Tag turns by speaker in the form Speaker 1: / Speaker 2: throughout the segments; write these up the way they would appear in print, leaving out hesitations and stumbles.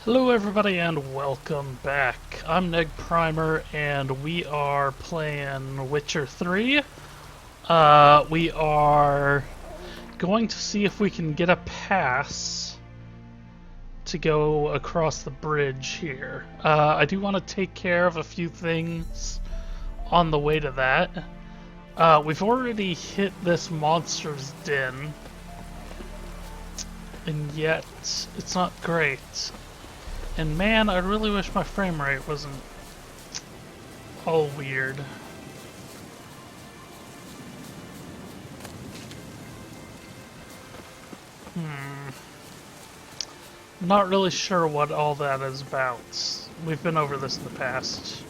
Speaker 1: Hello everybody and welcome back. I'm NegPrimer and we are playing Witcher 3. We are going to see if we can get a pass to go across the bridge here. I do want to take care of a few things on the way to that. We've already hit this monster's den, and yet it's not great. And man, I really wish my frame rate wasn't all weird. I'm not really sure what all that is about. We've been over this in the past.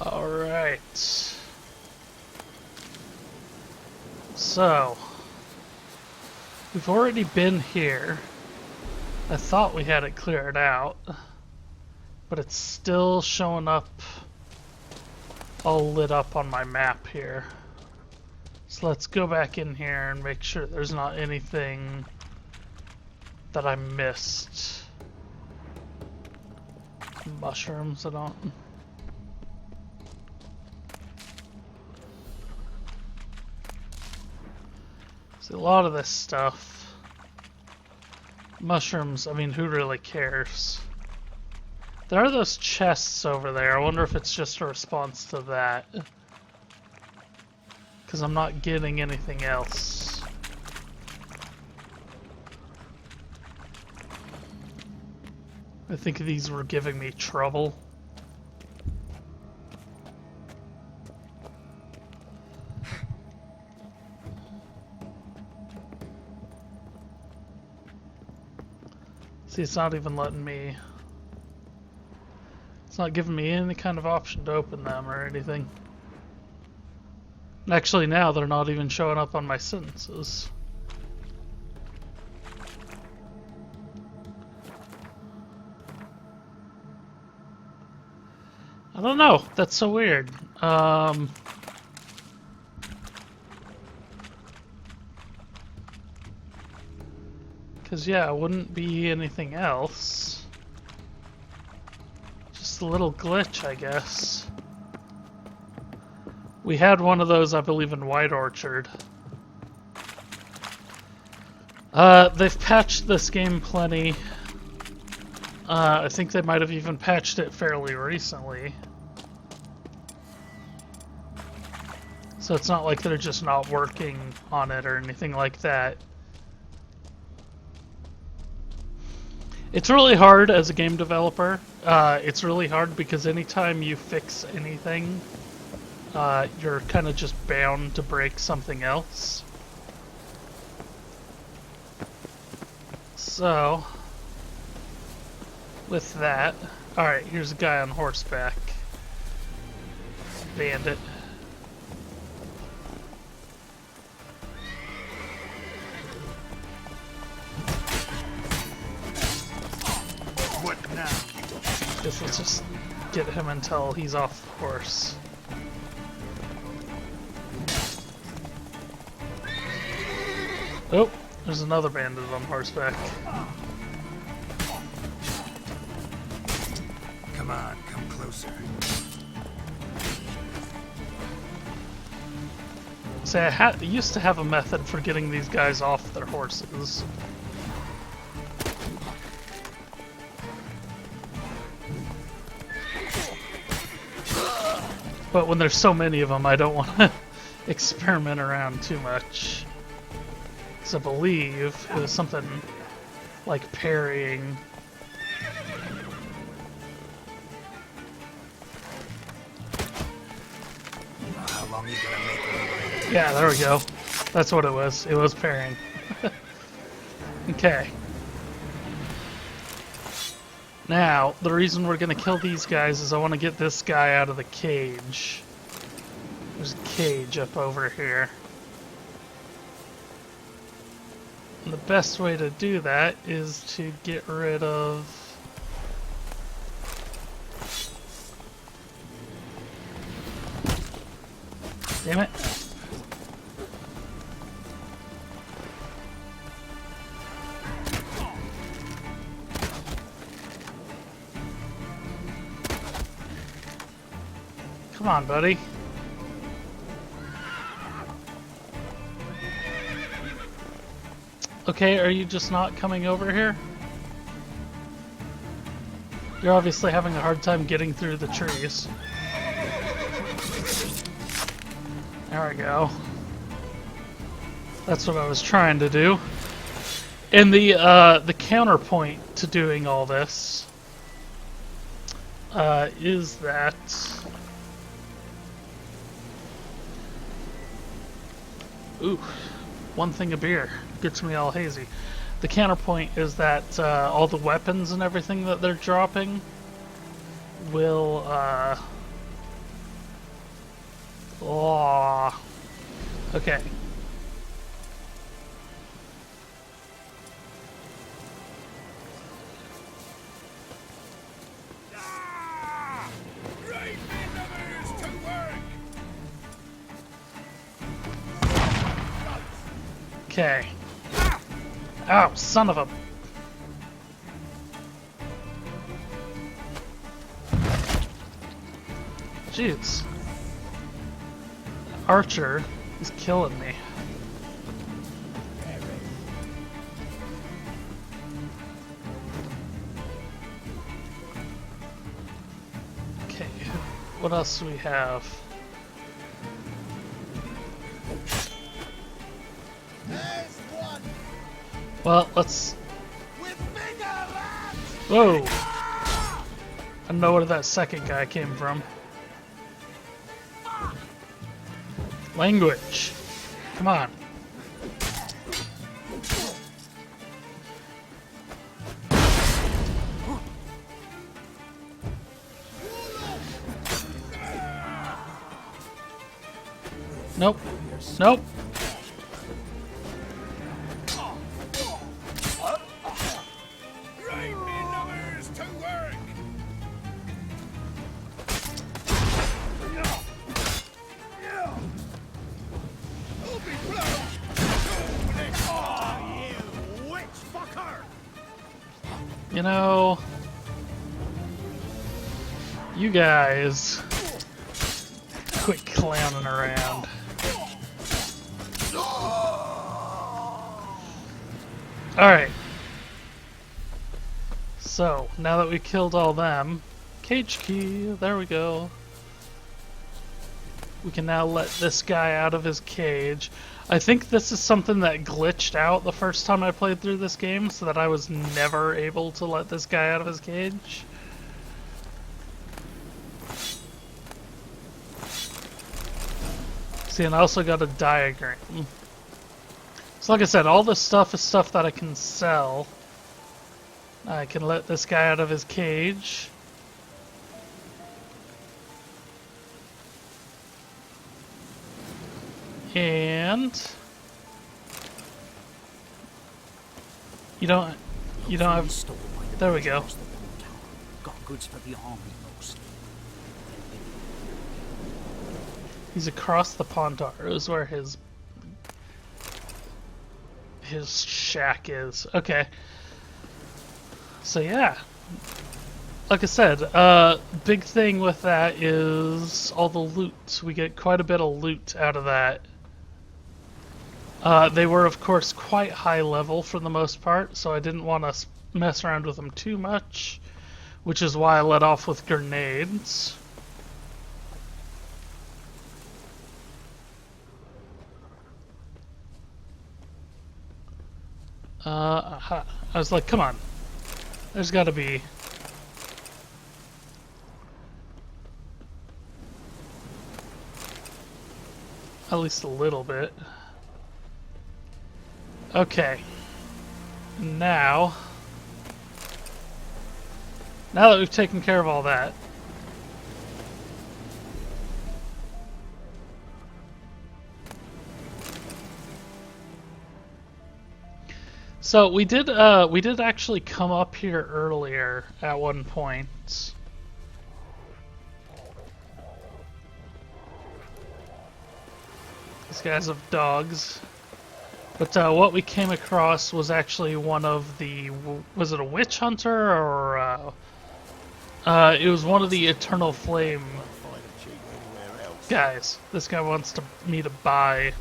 Speaker 1: Alright. So, we've already been here. I thought we had it cleared out, but it's still showing up all lit up on my map here. So let's go back in here and make sure there's not anything that I missed. Mushrooms, I don't... See, a lot of this stuff. Mushrooms, I mean, who really cares? There are those chests over there. I wonder if it's just a response to that. Because I'm not getting anything else. I think these were giving me trouble. See, it's not even letting me... It's not giving me any kind of option to open them or anything. And actually now they're not even showing up on my sentences. I don't know, that's so weird. Because, yeah, it wouldn't be anything else. Just a little glitch, I guess. We had one of those, I believe, in White Orchard. They've patched this game plenty. I think they might have even patched it fairly recently. So it's not like they're just not working on it or anything like that. It's really hard as a game developer. It's really hard because anytime you fix anything, you're kind of just bound to break something else. So, with that, alright, here's a guy on horseback. Bandit. Guess let's just get him until he's off the horse. Oh, there's another bandit on horseback.
Speaker 2: Come on, come closer.
Speaker 1: See, I used to have a method for getting these guys off their horses. But when there's so many of them, I don't want to experiment around too much. So I believe it was something like parrying.
Speaker 2: How long are you gonna make it?
Speaker 1: Yeah, there we go. That's what it was. It was parrying. Okay. Now, the reason we're gonna kill these guys is I want to get this guy out of the cage. There's a cage up over here. And the best way to do that is to get rid of... Damn it. Come on, buddy. Okay, are you just not coming over here? You're obviously having a hard time getting through the trees. There we go. That's what I was trying to do. And the counterpoint to doing all this is that ooh, one thing of beer gets me all hazy. The counterpoint is that all the weapons and everything that they're dropping will okay. Okay. Ow, son of a... Jeez. Archer is killing me. Okay, what else do we have? Well, let's... Whoa! I don't know where that second guy came from. Language! Come on. Nope. Nope. You know, you guys quit clowning around. Alright. So, now that we killed all them, cage key, there we go. We can now let this guy out of his cage. I think this is something that glitched out the first time I played through this game, so that I was never able to let this guy out of his cage. See, and I also got a diagram. So like I said, all this stuff is stuff that I can sell. I can let this guy out of his cage. And you don't have. There we go.
Speaker 3: Got goods for the army mostly.
Speaker 1: He's across the Pontar. Is where his shack is. Okay. So yeah. Like I said, big thing with that is all the loot. We get quite a bit of loot out of that. They were, of course, quite high level for the most part, so I didn't want to mess around with them too much, which is why I let off with grenades. I was like, come on. There's gotta be... at least a little bit. Okay. Now that we've taken care of all that, so we did actually come up here earlier at one point. These guys have dogs. But what we came across was actually one of the... was it a witch hunter, or... it was one of the Eternal Flame Guys, this guy wants me to buy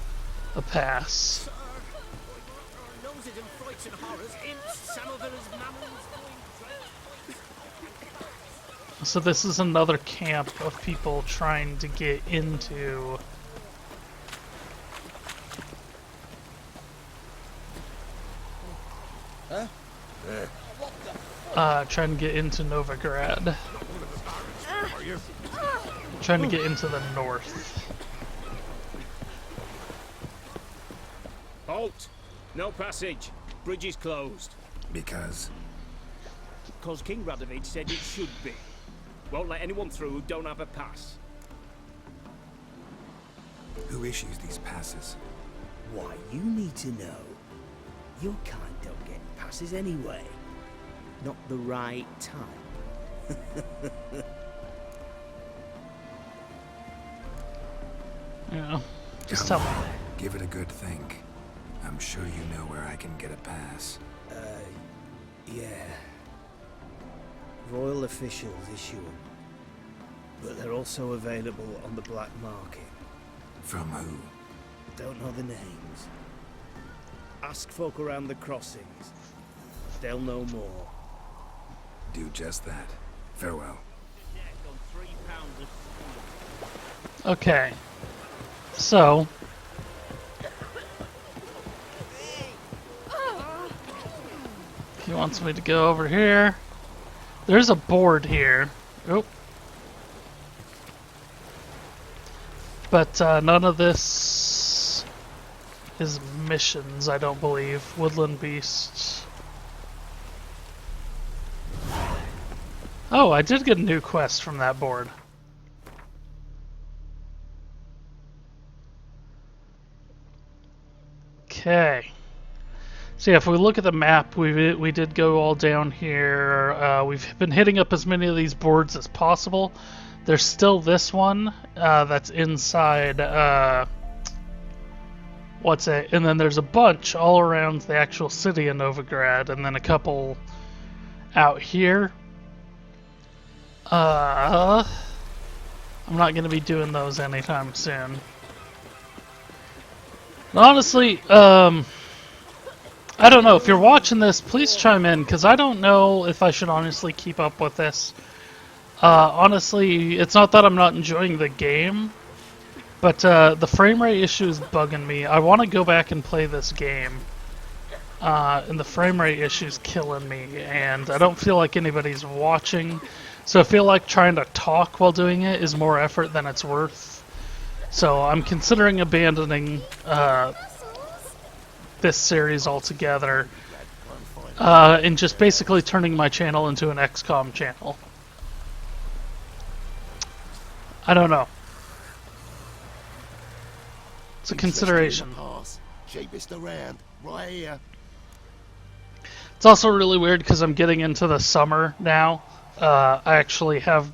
Speaker 1: a pass.
Speaker 3: Noses and frights and horrors, imps, some of them as mammals going
Speaker 1: So this is another camp of people trying to get into trying to get into Novigrad. Trying to get into the north.
Speaker 4: Halt! No passage. Bridge is closed.
Speaker 2: Because
Speaker 4: Because King Radovid said it should be. Won't let anyone through who don't have a pass.
Speaker 2: who issues these passes?
Speaker 3: Why, you need to know. Your kind don't get passes anyway. Not the right time.
Speaker 1: Yeah. Just
Speaker 2: Come
Speaker 1: tell me.
Speaker 2: on, give it a good think. I'm sure you know where I can get a pass.
Speaker 3: Yeah. Royal officials issue them. But they're also available on the black market.
Speaker 2: From who?
Speaker 3: Don't know the names. Ask folk around the crossings. They'll know more.
Speaker 2: Do just that. Farewell.
Speaker 1: Okay. So he wants me to go over here. There's a board here. Oh. But none of this is missions, I don't believe. Woodland Beasts. Oh, I did get a new quest from that board. Okay. So yeah, if we look at the map, we did go all down here. We've been hitting up as many of these boards as possible. There's still this one that's inside. What's it? And then there's a bunch all around the actual city of Novigrad, and then a couple out here. I'm not going to be doing those anytime soon. Honestly, I don't know. If you're watching this, please chime in, because I don't know if I should honestly keep up with this. Honestly, it's not that I'm not enjoying the game, but the frame rate issue is bugging me. I want to go back and play this game, and the frame rate issue is killing me, and I don't feel like anybody's watching, so I feel like trying to talk while doing it is more effort than it's worth. So I'm considering abandoning this series altogether, and just basically turning my channel into an XCOM channel. I don't know. It's a consideration.
Speaker 5: Cheapest around, right here.
Speaker 1: It's also really weird because I'm getting into the summer now. I actually have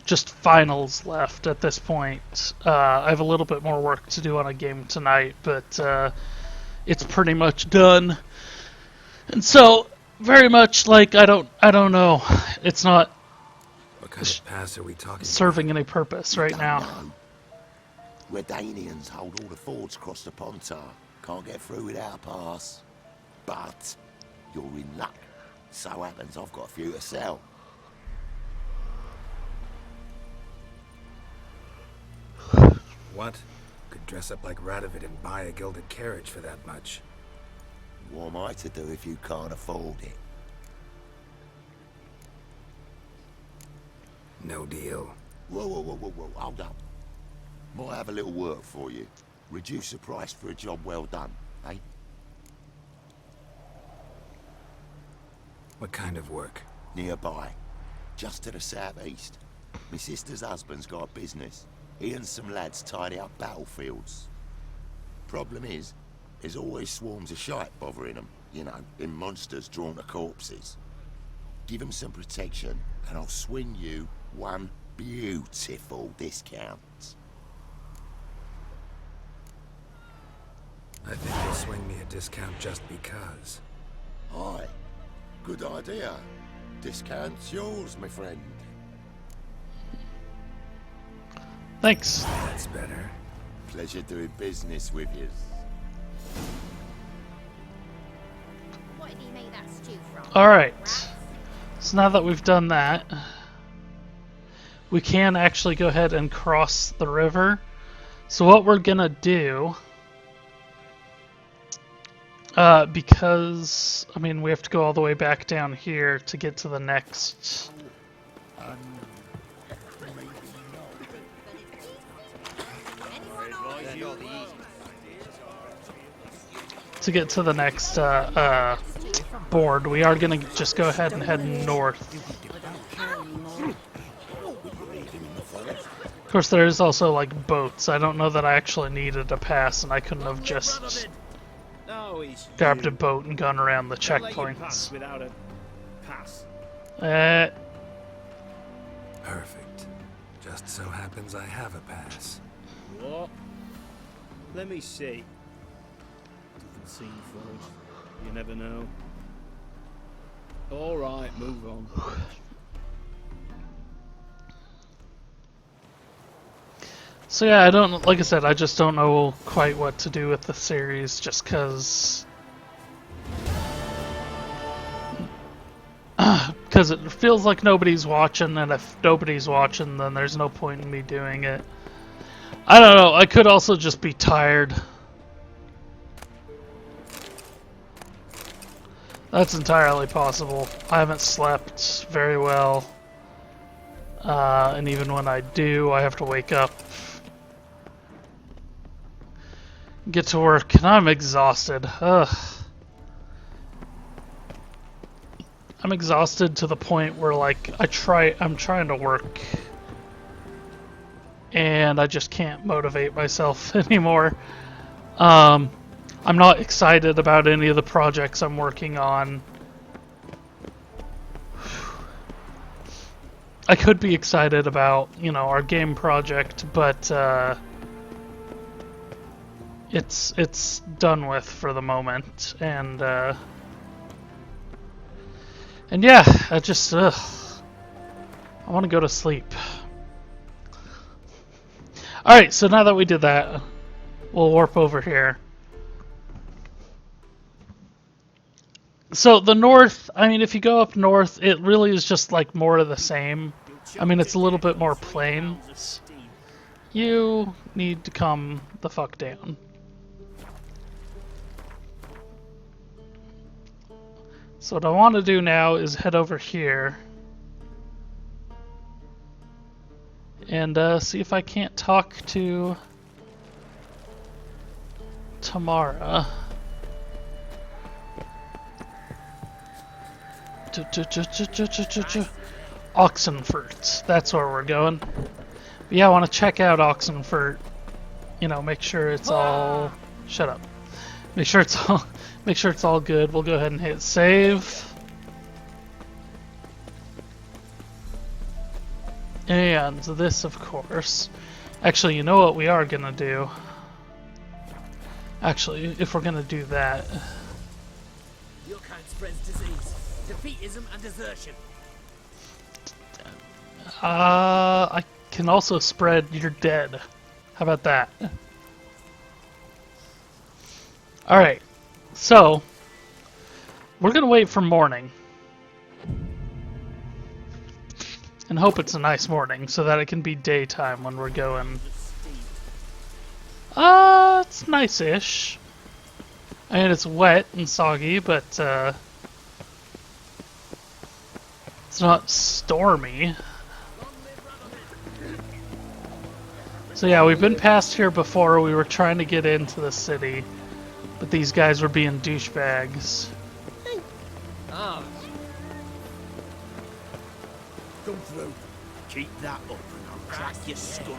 Speaker 1: just finals left at this point. I have a little bit more work to do on a game tonight, but it's pretty much done. And so, very much like I don't know. It's not
Speaker 2: What kind of pass are we talking
Speaker 1: serving any purpose right
Speaker 5: Don't
Speaker 1: now.
Speaker 5: know. Redanians hold all the fords across the Pontar. Can't get through without a pass. But you're in luck. So happens I've got a few to sell.
Speaker 2: What? Could dress up like Radovid and buy a gilded carriage for that much.
Speaker 5: What am I to do if you can't afford it?
Speaker 2: No deal.
Speaker 5: Whoa, hold up. Might have a little work for you. Reduce the price for a job well done, eh?
Speaker 2: What kind of work?
Speaker 5: Nearby. Just to the southeast. My sister's husband's got a business. He and some lads tidy up battlefields. Problem is, there's always swarms of shite bothering them. You know, in monsters drawn to corpses. Give them some protection, and I'll swing you one beautiful discount.
Speaker 2: I think you'll swing me a discount just because.
Speaker 5: Aye. Good idea. Discount's yours, my friend.
Speaker 1: Thanks.
Speaker 2: That's better.
Speaker 5: Pleasure doing business with you.
Speaker 6: What did he make that stew from?
Speaker 1: Alright. So now that we've done that, we can actually go ahead and cross the river. So what we're gonna do, because, I mean, we have to go all the way back down here to get to the next... To get to the next board, we are gonna just go ahead and head north. Of course, there is also like boats. I don't know that I actually needed a pass, and I couldn't have just
Speaker 4: No, it's
Speaker 1: grabbed
Speaker 4: you.
Speaker 1: a boat and gone around the
Speaker 4: Can't let you pass
Speaker 1: checkpoints.
Speaker 4: without a pass.
Speaker 2: Perfect. Just so happens I have a pass.
Speaker 4: What? Let me see. Doesn't seem forged. You never know. All right, move on.
Speaker 1: So yeah, I don't, like I said, I just don't know quite what to do with the series, just because it feels like nobody's watching, and if nobody's watching, then there's no point in me doing it. I don't know, I could also just be tired. That's entirely possible. I haven't slept very well, and even when I do, I have to wake up, get to work, and I'm exhausted. Ugh. I'm exhausted to the point where, like, I'm trying to work, and I just can't motivate myself anymore. I'm not excited about any of the projects I'm working on. I could be excited about, you know, our game project, but it's done with for the moment, and yeah, I just I want to go to sleep. All right, so now that we did that, we'll warp over here. So the north, I mean, if you go up north, it really is just like more of the same. I mean, it's a little bit more plain. You need to come the fuck down. So what I want to do now is head over here and see if I can't talk to Tamara. Oxenfurt. That's where we're going. But yeah, I want to check out Oxenfurt. You know, make sure it's all. Shut up. Make sure it's all. Make sure it's all good. We'll go ahead and hit save. And this, of course. Actually, you know what we are gonna do? Actually, if we're gonna do that.
Speaker 3: Your kind spreads disease, defeatism, and desertion.
Speaker 1: I can also spread you're dead. How about that? Alright, so we're gonna wait for morning. And hope it's a nice morning so that it can be daytime when we're going. It's nice-ish. I mean, it's wet and soggy, but it's not stormy. So yeah, we've been past here before. We were trying to get into the city, but these guys were being douchebags.
Speaker 3: Ah. Come through. Keep that up and I'll crack your skull.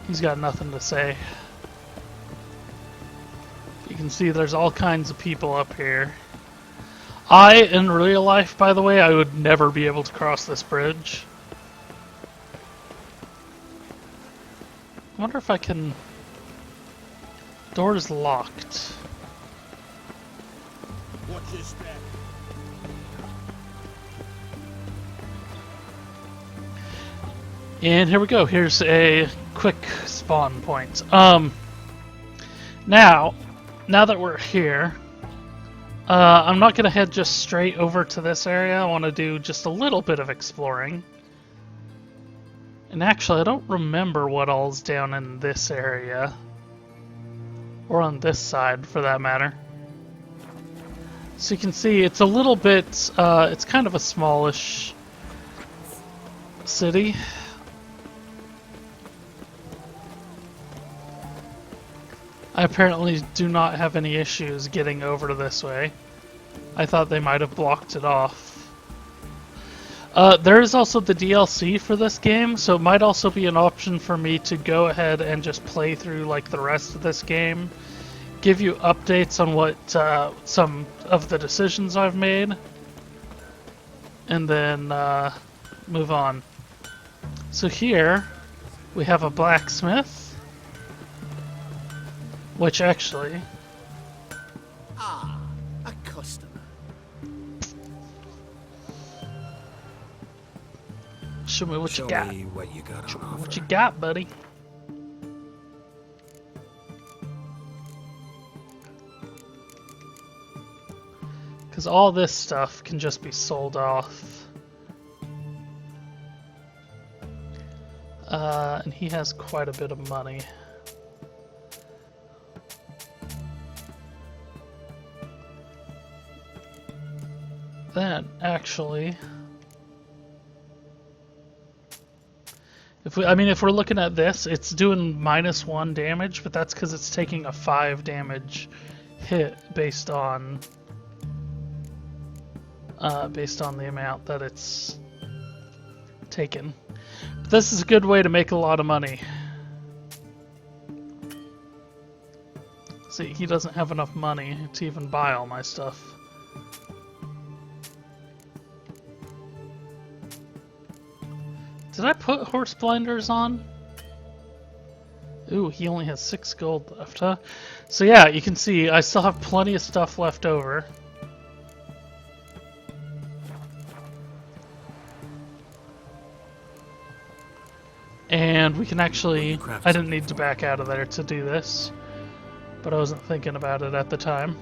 Speaker 1: He's got nothing to say. You can see there's all kinds of people up here. In real life, by the way, I would never be able to cross this bridge. I wonder if I can... Door's locked.
Speaker 3: Watch your step.
Speaker 1: And here we go. Here's a quick spawn point. Now that we're here, I'm not gonna head just straight over to this area. I want to do just a little bit of exploring. And actually, I don't remember what all's down in this area. Or on this side, for that matter. So you can see, it's a little bit, it's kind of a smallish city. I apparently do not have any issues getting over to this way. I thought they might have blocked it off. There is also the DLC for this game, so it might also be an option for me to go ahead and just play through like the rest of this game, give you updates on what some of the decisions I've made, and then move on. So here we have a blacksmith, which actually...
Speaker 3: Ah, a customer.
Speaker 1: Show me what
Speaker 2: Show
Speaker 1: you got.
Speaker 2: me what you got
Speaker 1: Show
Speaker 2: on
Speaker 1: me
Speaker 2: offer.
Speaker 1: what you got, buddy. Because all this stuff can just be sold off. And he has quite a bit of money. Then, actually... If we're looking at this, it's doing -1 damage, but that's because it's taking a 5 damage hit based on the amount that it's taken. But this is a good way to make a lot of money. See, he doesn't have enough money to even buy all my stuff. Did I put horse blinders on? Ooh, he only has 6 gold left, huh? So yeah, you can see I still have plenty of stuff left over. And we can actually... I didn't need to back out of there to do this, but I wasn't thinking about it at the time.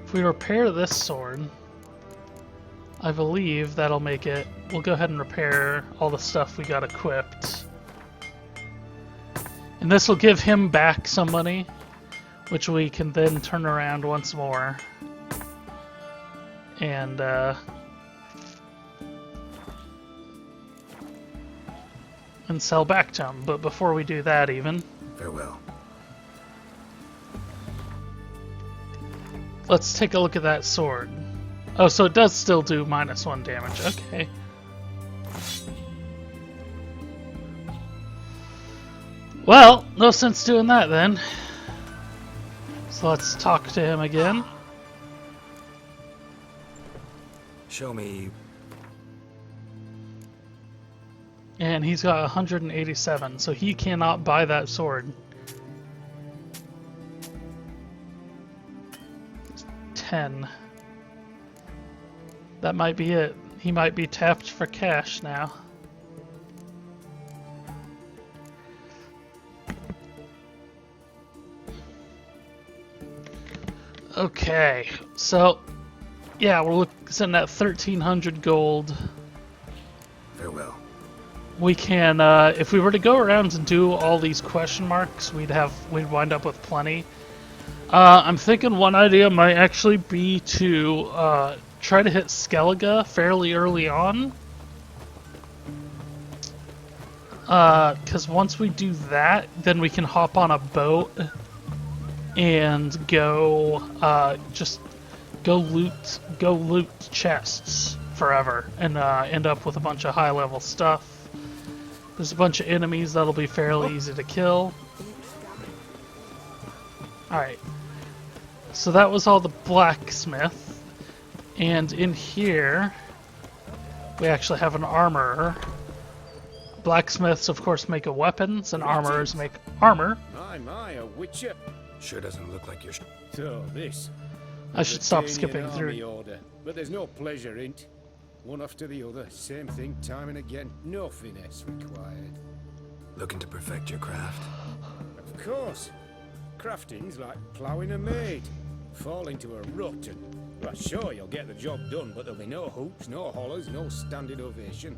Speaker 1: If we repair this sword... I believe that'll make it... We'll go ahead and repair all the stuff we got equipped. And this will give him back some money, which we can then turn around once more. And, sell back to him. But before we do that even...
Speaker 2: Farewell.
Speaker 1: Let's take a look at that sword. Oh, so it does still do -1 damage. Okay. Well, no sense doing that then. So let's talk to him again.
Speaker 2: Show me.
Speaker 1: And he's got 187, so he cannot buy that sword. 10. That might be it. He might be tapped for cash now. Okay, so yeah, we're looking at 1,300 gold.
Speaker 2: Farewell.
Speaker 1: We can, if we were to go around and do all these question marks, we'd wind up with plenty. I'm thinking one idea might actually be to try to hit Skellige fairly early on. Because once we do that, then we can hop on a boat and go, just go loot chests forever and end up with a bunch of high-level stuff. There's a bunch of enemies that'll be fairly easy to kill. Alright, so that was all the blacksmith. And in here, we actually have an armorer. Blacksmiths, of course, make weapons, and armorers make armor.
Speaker 4: My, a witcher.
Speaker 2: Sure doesn't look like you're...
Speaker 4: So this.
Speaker 1: I should stop
Speaker 4: Britannian
Speaker 1: skipping
Speaker 4: army
Speaker 1: through.
Speaker 4: order, but there's no pleasure in it.
Speaker 7: One after the other, same thing time and again. No finesse required.
Speaker 2: Looking to perfect your craft?
Speaker 7: Of course. Crafting's like ploughing a maid. Fall into a rut and, well, sure, you'll get the job done, but there'll be no hoops, no hollers, no standing ovation.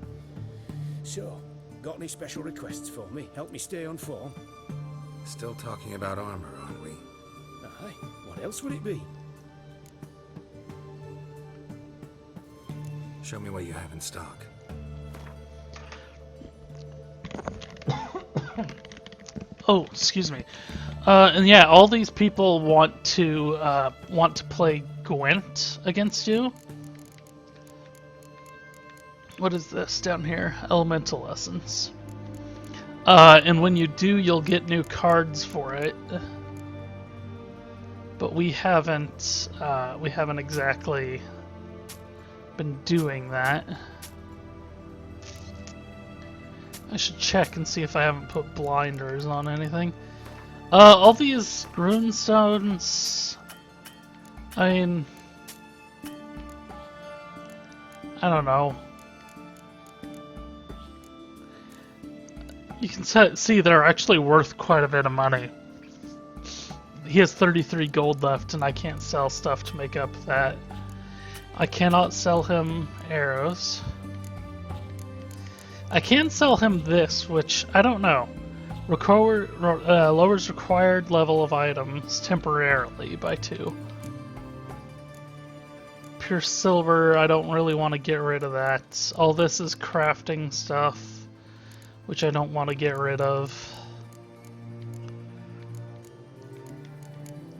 Speaker 7: So, got any special requests for me? Help me stay on form?
Speaker 2: Still talking about armor, aren't we?
Speaker 7: Aye, what else would it be?
Speaker 2: Show me what you have in stock.
Speaker 1: Oh, excuse me. And yeah, all these people want to play Gwent against you. What is this down here? Elemental Essence. And when you do, you'll get new cards for it. But we haven't exactly been doing that. I should check and see if I haven't put blinders on anything. All these runestones, I mean, I don't know. You can see they're actually worth quite a bit of money. He has 33 gold left, and I can't sell stuff to make up that. I cannot sell him arrows. I can sell him this, which I don't know. Lowers required level of items temporarily by 2. Pure silver, I don't really want to get rid of that. All this is crafting stuff, which I don't want to get rid of.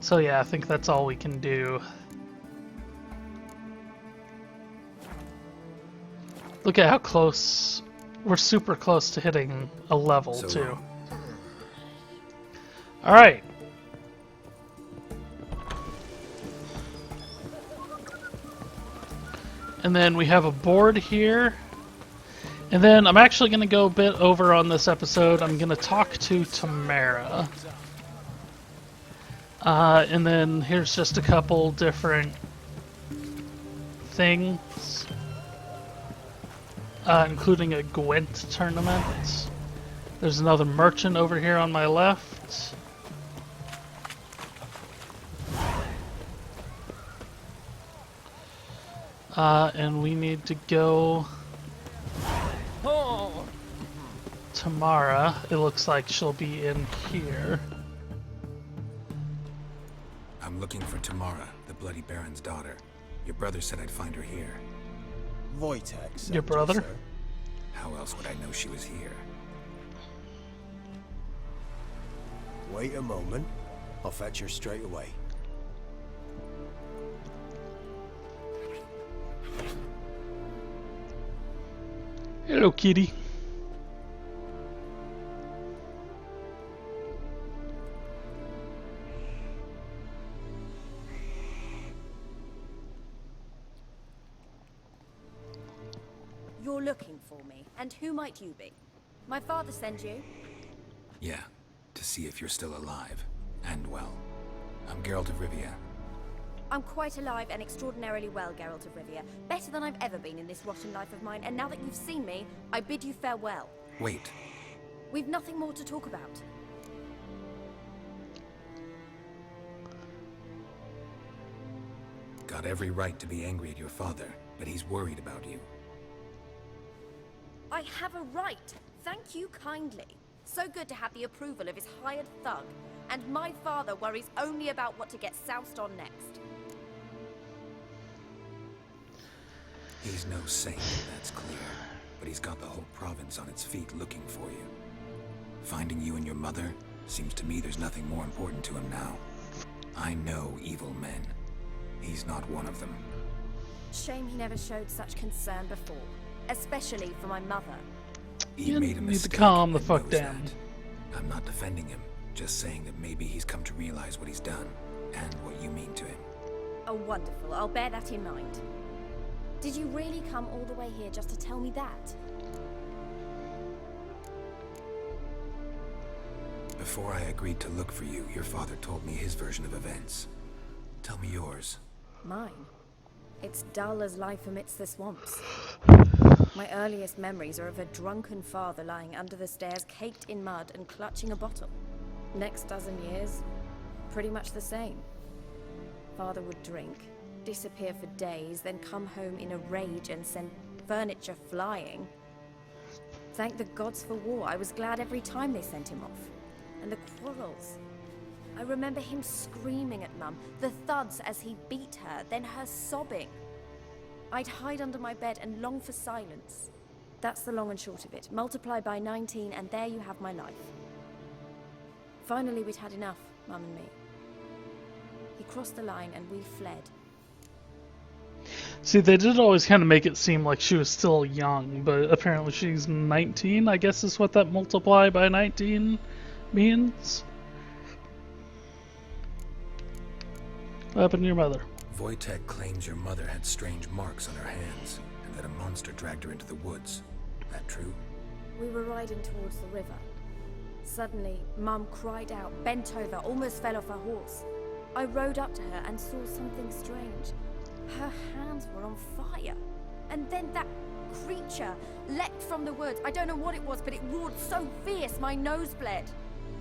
Speaker 1: So yeah, I think that's all we can do. Look at how close. We're super close to hitting a level, too. Alright. And then we have a board here. And then I'm actually going to go a bit over on this episode. I'm going to talk to Tamara. And then here's just a couple different things. Including a Gwent tournament. There's another merchant over here on my left. And we need to go... Tamara, it looks like she'll be in here.
Speaker 2: I'm looking for Tamara, the Bloody Baron's daughter. Your brother said I'd find her here.
Speaker 8: Wojtek,
Speaker 1: Your brother?
Speaker 8: sir.
Speaker 2: How else would I know she was here?
Speaker 8: Wait a moment. I'll fetch her straight away.
Speaker 1: Hello, kitty.
Speaker 9: You're looking for me, and who might you be? My father sent you?
Speaker 2: Yeah, to see if you're still alive. And well. I'm Geralt of Rivia.
Speaker 9: I'm quite alive and extraordinarily well, Geralt of Rivia. Better than I've ever been in this rotten life of mine, and now that you've seen me, I bid you farewell.
Speaker 2: Wait.
Speaker 9: We've nothing more to talk about.
Speaker 2: Got every right to be angry at your father, but he's worried about you.
Speaker 9: I have a right. Thank you kindly. So good to have the approval of his hired thug. And my father worries only about what to get soused on next.
Speaker 2: He's no saint, that's clear. But he's got the whole province on its feet looking for you. Finding you and your mother, seems to me there's nothing more important to him now. I know evil men. He's not one of them.
Speaker 9: Shame he never showed such concern before. Especially for my mother.
Speaker 2: He made a mistake.
Speaker 1: Need to calm the
Speaker 2: and
Speaker 1: fuck
Speaker 2: knows
Speaker 1: down.
Speaker 2: that. I'm not defending him, just saying that maybe he's come to realize what he's done, and what you mean to him.
Speaker 9: Oh, wonderful. I'll bear that in mind. Did you really come all the way here just to tell me that?
Speaker 2: Before I agreed to look for you, your father told me his version of events. Tell me yours.
Speaker 9: Mine? It's dull as life amidst the swamps. My earliest memories are of a drunken father lying under the stairs, caked in mud and clutching a bottle. Next dozen years, pretty much the same. Father would drink, disappear for days, then come home in a rage and send furniture flying. Thank the gods for war. I was glad every time they sent him off. And the quarrels. I remember him screaming at Mum, the thuds as he beat her, then her sobbing. I'd hide under my bed and long for silence. That's the long and short of it. Multiply by 19 and there you have my life. Finally we'd had enough, Mum and me. He crossed the line and we fled.
Speaker 1: See, they did always kind of make it seem like she was still young, but apparently she's 19, I guess is what that multiply by 19 means. What happened to your mother?
Speaker 2: Wojtek claims your mother had strange marks on her hands, and that a monster dragged her into the woods. That true?
Speaker 9: We were riding towards the river. Suddenly, Mum cried out, bent over, almost fell off her horse. I rode up to her and saw something strange. Her hands were on fire. And then that creature leapt from the woods. I don't know what it was, but it roared so fierce my nose bled.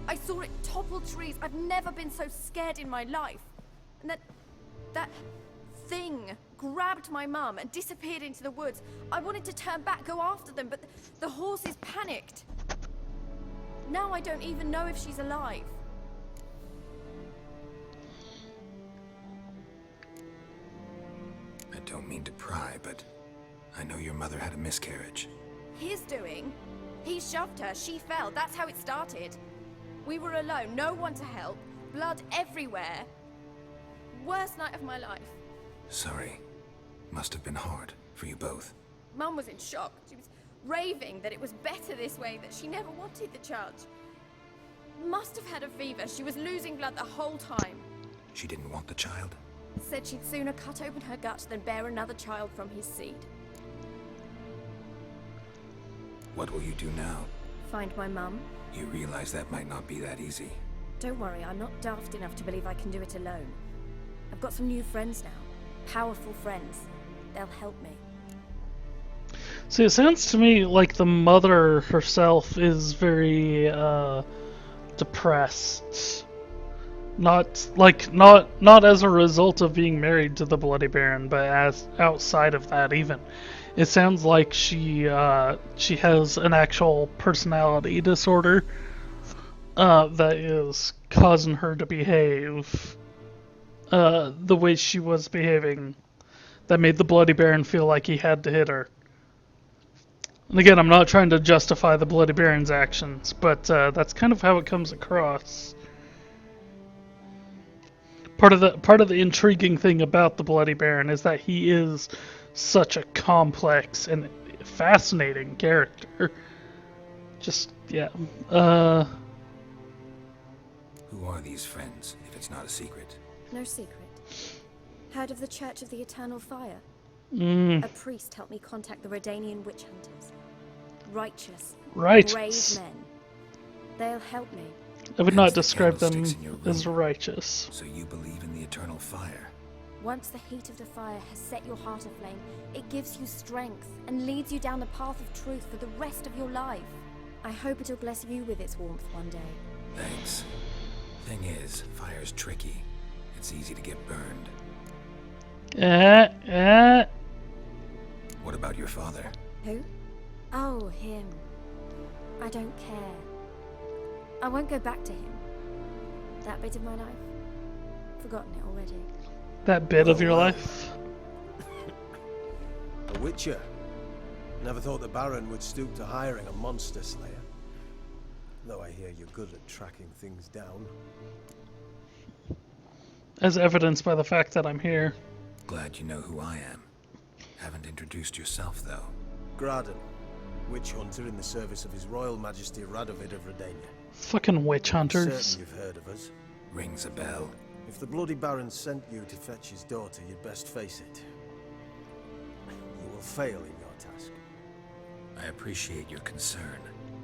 Speaker 9: I saw it topple trees. I've never been so scared in my life. And that thing grabbed my mum and disappeared into the woods. I wanted to turn back, go after them, but the horses panicked. Now I don't even know if she's alive.
Speaker 2: I don't mean to pry, but I know your mother had a miscarriage.
Speaker 9: His doing? He shoved her, she fell, that's how it started. We were alone, no one to help, blood everywhere. Worst night of my life.
Speaker 2: Sorry. Must have been hard for you both.
Speaker 9: Mum was in shock. She was raving that it was better this way, that she never wanted the charge. Must have had a fever. She was losing blood the whole time.
Speaker 2: She didn't want the child?
Speaker 9: Said she'd sooner cut open her gut than bear another child from his seed.
Speaker 2: What will you do now?
Speaker 9: Find my mum.
Speaker 2: You realize that might not be that easy.
Speaker 9: Don't worry, I'm not daft enough to believe I can do it alone. I've got some new friends now. Powerful friends. They'll help me.
Speaker 1: See, it sounds to me like the mother herself is very, depressed. Not as a result of being married to the Bloody Baron, but as outside of that even. It sounds like she has an actual personality disorder that is causing her to behave the way she was behaving, that made the Bloody Baron feel like he had to hit her. And again, I'm not trying to justify the Bloody Baron's actions, but that's kind of how it comes across. Part of the intriguing thing about the Bloody Baron is that he is such a complex and fascinating character. Just, yeah.
Speaker 2: Who are these friends, if it's not a secret?
Speaker 9: No secret. Heard of the Church of the Eternal Fire? A priest helped me contact the Redanian witch hunters. Righteous, brave men. They'll help me.
Speaker 1: I would not
Speaker 2: Hence the
Speaker 1: describe them
Speaker 2: candlesticks in your room.
Speaker 1: as righteous.
Speaker 2: So you believe in the eternal fire?
Speaker 9: Once the heat of the fire has set your heart aflame, it gives you strength and leads you down the path of truth for the rest of your life. I hope it'll bless you with its warmth one day.
Speaker 2: Thanks. Thing is, fire's tricky. It's easy to get burned. What about your father?
Speaker 9: Who? Oh, him. I don't care. I won't go back to him. That bit of my life. Forgotten it already.
Speaker 1: That bit of your life?
Speaker 8: A witcher. Never thought the Baron would stoop to hiring a monster slayer. Though I hear you're good at tracking things down.
Speaker 1: As evidenced by the fact that I'm here.
Speaker 2: Glad you know who I am. Haven't introduced yourself, though.
Speaker 8: Graden, witch hunter in the service of His Royal Majesty Radovid of Redania.
Speaker 1: Fucking witch hunters.
Speaker 8: Certain you've heard of us.
Speaker 2: Rings a bell.
Speaker 8: If the Bloody Baron sent you to fetch his daughter, you'd best face it. You will fail in your task.
Speaker 2: I appreciate your concern,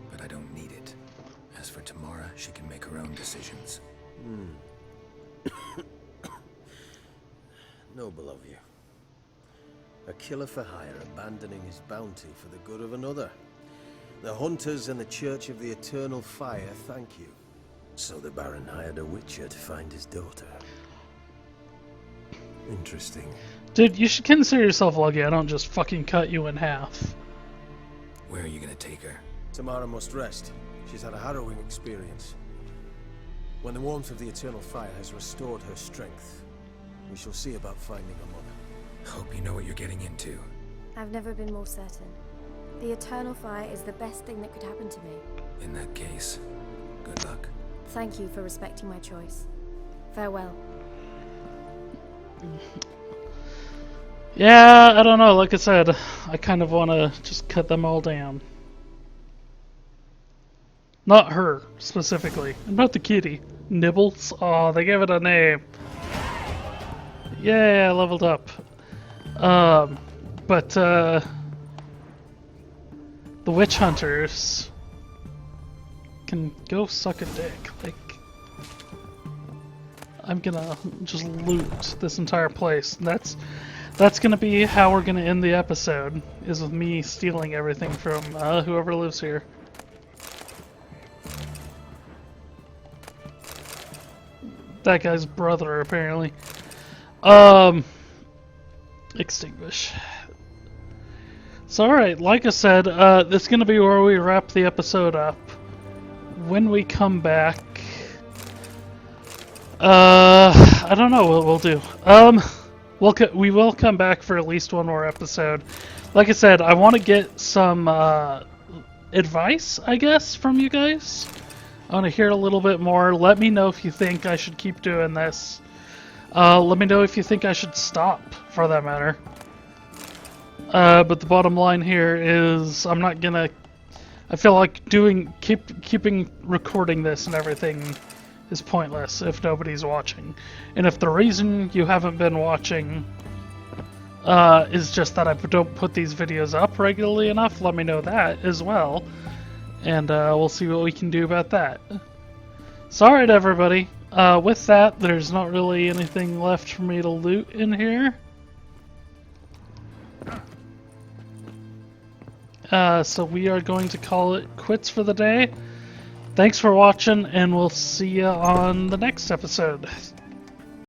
Speaker 2: but I don't need it. As for Tamara, she can make her own decisions.
Speaker 8: Noble of you. A killer for hire abandoning his bounty for the good of another. The hunters and the Church of the Eternal Fire thank you. So the Baron hired a witcher to find his daughter. Interesting.
Speaker 1: Dude, you should consider yourself lucky I don't just fucking cut you in half.
Speaker 2: Where are you gonna take her?
Speaker 8: Tamara must rest. She's had a harrowing experience. When the warmth of the Eternal Fire has restored her strength, we shall see about finding her mother.
Speaker 2: Hope you know what you're getting into.
Speaker 9: I've never been more certain. The Eternal Fire is the best thing that could happen to me.
Speaker 2: In that case, good luck.
Speaker 9: Thank you for respecting my choice. Farewell.
Speaker 1: Yeah, I don't know. Like I said, I kind of want to just cut them all down. Not her, specifically. Not the kitty. Nibbles? Oh, they gave it a name. Yeah, I leveled up. But, the witch hunters can go suck a dick. Like, I'm gonna just loot this entire place. And that's gonna be how we're gonna end the episode, is with me stealing everything from whoever lives here. That guy's brother, apparently. Extinguish. So alright, like I said, this is gonna be where we wrap the episode up. When we come back... I don't know what we'll do. We will come back for at least one more episode. Like I said, I want to get some advice, I guess, from you guys. I want to hear a little bit more. Let me know if you think I should keep doing this. Let me know if you think I should stop, for that matter. But the bottom line here is I'm not gonna... I feel like keeping recording this and everything is pointless if nobody's watching. And if the reason you haven't been watching is just that I don't put these videos up regularly enough, let me know that as well. And we'll see what we can do about that. So alright everybody, with that, there's not really anything left for me to loot in here. So we are going to call it quits for the day. Thanks for watching, and we'll see you on the next episode.